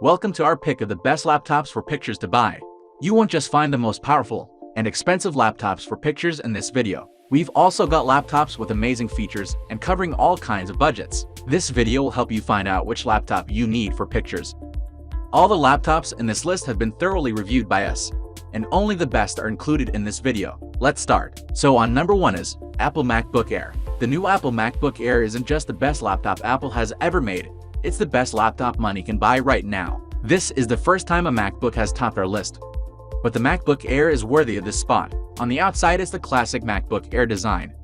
Welcome to our pick of the best laptops for pictures to buy. You won't just find the most powerful and expensive laptops for pictures in this video. We've also got laptops with amazing features and covering all kinds of budgets. This video will help you find out which laptop you need for pictures. All the laptops in this list have been thoroughly reviewed by us, and only the best are included in this video. Let's start. So on number 1 is Apple MacBook Air. The new Apple MacBook Air isn't just the best laptop Apple has ever made, it's the best laptop money can buy right now. This is the first time a MacBook has topped our list, but the MacBook Air is worthy of this spot. On the outside is the classic MacBook Air design,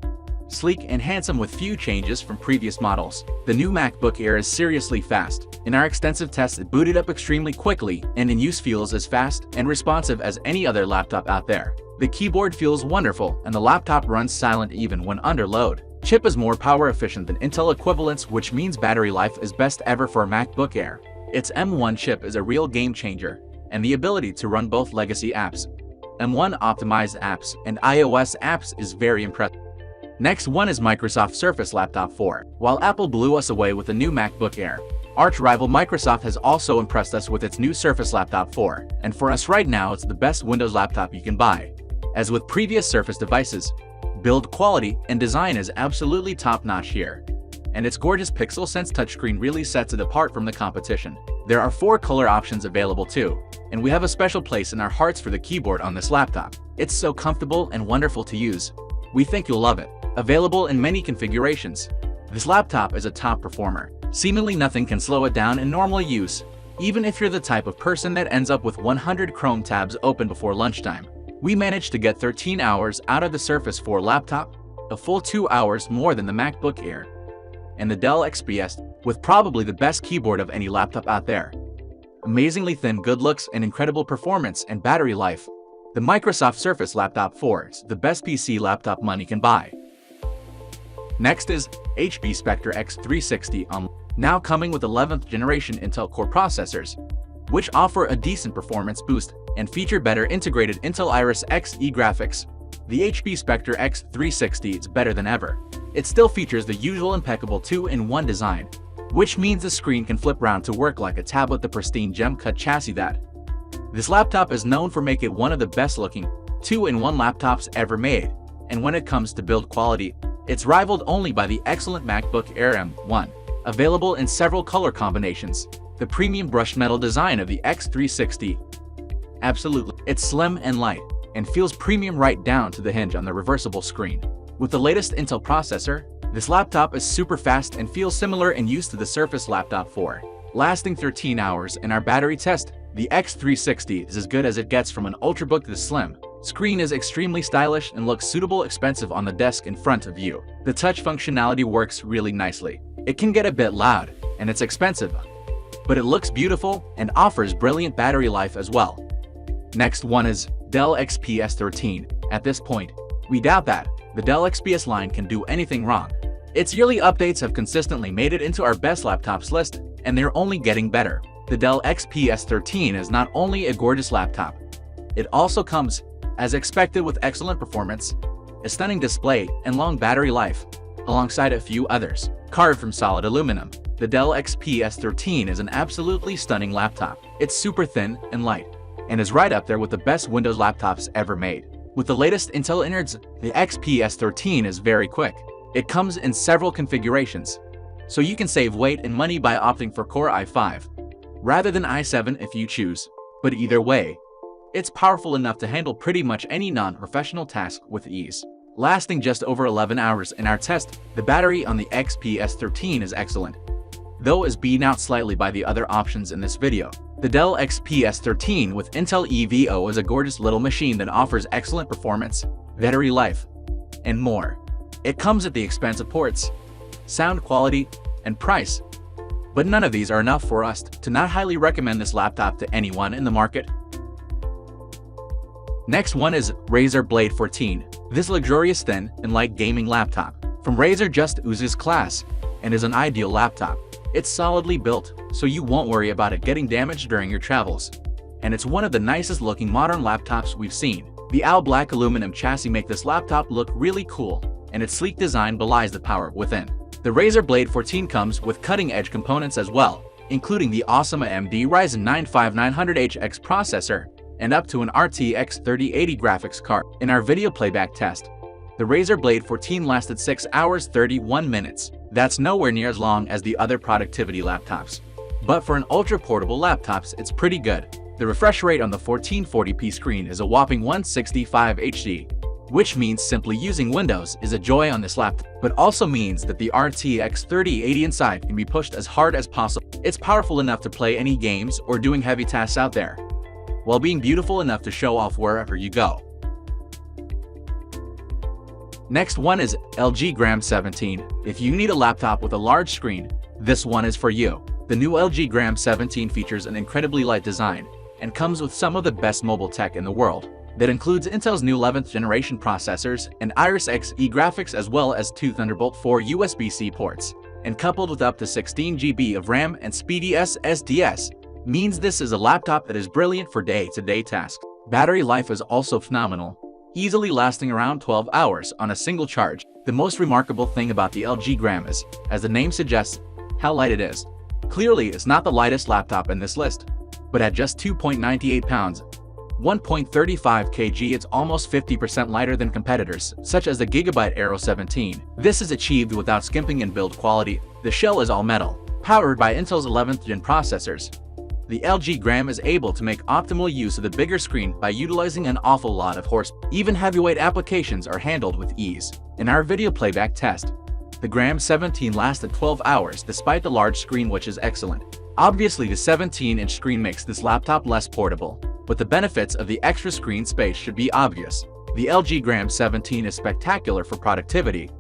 sleek and handsome with few changes from previous models. The new MacBook Air is seriously fast. In our extensive tests, it booted up extremely quickly and in use feels as fast and responsive as any other laptop out there. The keyboard feels wonderful and the laptop runs silent even when under load. Chip is more power efficient than Intel equivalents, which means battery life is best ever for a MacBook Air. Its M1 chip is a real game changer, and the ability to run both legacy apps, M1 optimized apps, and iOS apps is very impressive. Next one is Microsoft Surface Laptop 4. While Apple blew us away with the new MacBook Air, arch rival Microsoft has also impressed us with its new Surface Laptop 4, and for us right now it's the best Windows laptop you can buy. As with previous Surface devices, build quality and design is absolutely top-notch here, and its gorgeous Pixel-Sense touchscreen really sets it apart from the competition. There are 4 color options available too, and we have a special place in our hearts for the keyboard on this laptop. It's so comfortable and wonderful to use. We think you'll love it. Available in many configurations, this laptop is a top performer. Seemingly nothing can slow it down in normal use, even if you're the type of person that ends up with 100 Chrome tabs open before lunchtime. We managed to get 13 hours out of the Surface 4 laptop, a full 2 hours more than the MacBook Air, and the Dell XPS, with probably the best keyboard of any laptop out there. Amazingly thin good looks and incredible performance and battery life, the Microsoft Surface Laptop 4 is the best PC laptop money can buy. Next is HP Spectre X360, now coming with 11th generation Intel Core processors, which offer a decent performance boost and feature better integrated Intel Iris Xe graphics. The HP Spectre X360 is better than ever. It still features the usual impeccable 2-in-1 design, which means the screen can flip round to work like a tablet. The pristine gem-cut chassis that this laptop is known for make it one of the best-looking 2-in-1 laptops ever made, and when it comes to build quality, it's rivaled only by the excellent MacBook Air M1, available in several color combinations. The premium brushed metal design of the X360, absolutely, it's slim and light, and feels premium right down to the hinge on the reversible screen. With the latest Intel processor, this laptop is super fast and feels similar in use to the Surface Laptop 4. Lasting 13 hours in our battery test, the X360 is as good as it gets from an Ultrabook. The slim screen is extremely stylish and looks suitable expensive on the desk in front of you. The touch functionality works really nicely. It can get a bit loud, and it's expensive, but it looks beautiful and offers brilliant battery life as well. Next one is Dell XPS 13. At this point, we doubt that the Dell XPS line can do anything wrong. Its yearly updates have consistently made it into our best laptops list, and they're only getting better. The Dell XPS 13 is not only a gorgeous laptop, it also comes, as expected, with excellent performance, a stunning display, and long battery life, alongside a few others. Carved from solid aluminum, the Dell XPS 13 is an absolutely stunning laptop. It's super thin and light, and is right up there with the best Windows laptops ever made. With the latest Intel innards, the XPS 13 is very quick. It comes in several configurations, so you can save weight and money by opting for Core i5, rather than i7 if you choose. But either way, it's powerful enough to handle pretty much any non-professional task with ease. Lasting just over 11 hours in our test, the battery on the XPS 13 is excellent, though is beaten out slightly by the other options in this video. The Dell XPS 13 with Intel EVO is a gorgeous little machine that offers excellent performance, battery life, and more. It comes at the expense of ports, sound quality, and price, but none of these are enough for us to not highly recommend this laptop to anyone in the market. Next one is Razer Blade 14. This luxurious thin and light gaming laptop from Razer just oozes class and is an ideal laptop. It's solidly built, so you won't worry about it getting damaged during your travels, and it's one of the nicest looking modern laptops we've seen. The all black aluminum chassis make this laptop look really cool, and its sleek design belies the power within. The Razer Blade 14 comes with cutting-edge components as well, including the awesome AMD Ryzen 9 5900HX processor and up to an RTX 3080 graphics card. In our video playback test, the Razer Blade 14 lasted 6 hours 31 minutes. That's nowhere near as long as the other productivity laptops. But for an ultra-portable laptops, it's pretty good. The refresh rate on the 1440p screen is a whopping 165 HD, which means simply using Windows is a joy on this laptop, but also means that the RTX 3080 inside can be pushed as hard as possible. It's powerful enough to play any games or doing heavy tasks out there, while being beautiful enough to show off wherever you go. Next one is LG Gram 17. If you need a laptop with a large screen, this one is for you. The new LG Gram 17 features an incredibly light design and comes with some of the best mobile tech in the world. That includes Intel's new 11th generation processors and Iris Xe graphics, as well as two Thunderbolt 4 USB-C ports. And coupled with up to 16 GB of RAM and speedy SSDs, means this is a laptop that is brilliant for day-to-day tasks. Battery life is also phenomenal, easily lasting around 12 hours on a single charge. The most remarkable thing about the LG Gram is, as the name suggests, how light it is. Clearly, it's not the lightest laptop in this list, but at just 2.98 pounds, 1.35 kg, it's almost 50% lighter than competitors, such as the Gigabyte Aero 17. This is achieved without skimping in build quality. The shell is all metal, powered by Intel's 11th gen processors. The LG Gram is able to make optimal use of the bigger screen by utilizing an awful lot of horsepower. Even heavyweight applications are handled with ease. In our video playback test, the Gram 17 lasted 12 hours despite the large screen, which is excellent. Obviously, the 17-inch screen makes this laptop less portable, but the benefits of the extra screen space should be obvious. The LG Gram 17 is spectacular for productivity,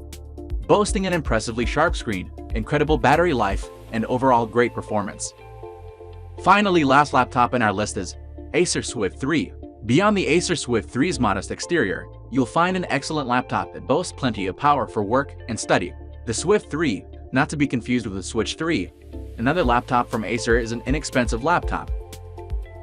boasting an impressively sharp screen, incredible battery life, and overall great performance. Finally, last laptop in our list is Acer Swift 3. Beyond the Acer Swift 3's modest exterior, you'll find an excellent laptop that boasts plenty of power for work and study. The Swift 3, not to be confused with the Switch 3, another laptop from Acer, is an inexpensive laptop.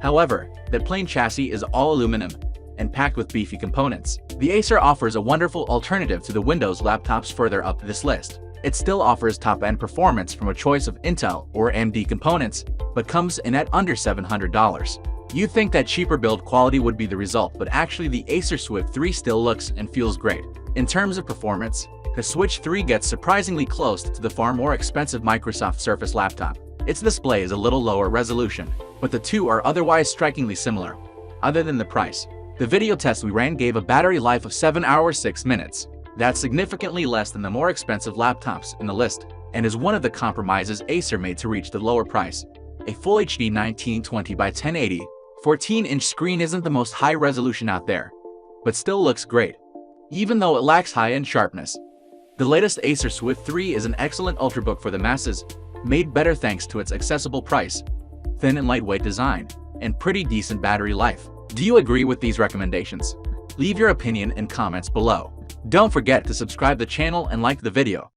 However, that plain chassis is all aluminum and packed with beefy components. The Acer offers a wonderful alternative to the Windows laptops further up this list. It still offers top-end performance from a choice of Intel or AMD components, but comes in at under $700. You'd think that cheaper build quality would be the result, but actually the Acer Swift 3 still looks and feels great. In terms of performance, the Switch 3 gets surprisingly close to the far more expensive Microsoft Surface laptop. Its display is a little lower resolution, but the two are otherwise strikingly similar, other than the price. The video test we ran gave a battery life of 7 hours 6 minutes. That's significantly less than the more expensive laptops in the list, and is one of the compromises Acer made to reach the lower price. A Full HD 1920 by 1080 14-inch screen isn't the most high resolution out there, but still looks great, even though it lacks high-end sharpness. The latest Acer Swift 3 is an excellent ultrabook for the masses, made better thanks to its accessible price, thin and lightweight design, and pretty decent battery life. Do you agree with these recommendations? Leave your opinion in comments below. Don't forget to subscribe the channel and like the video.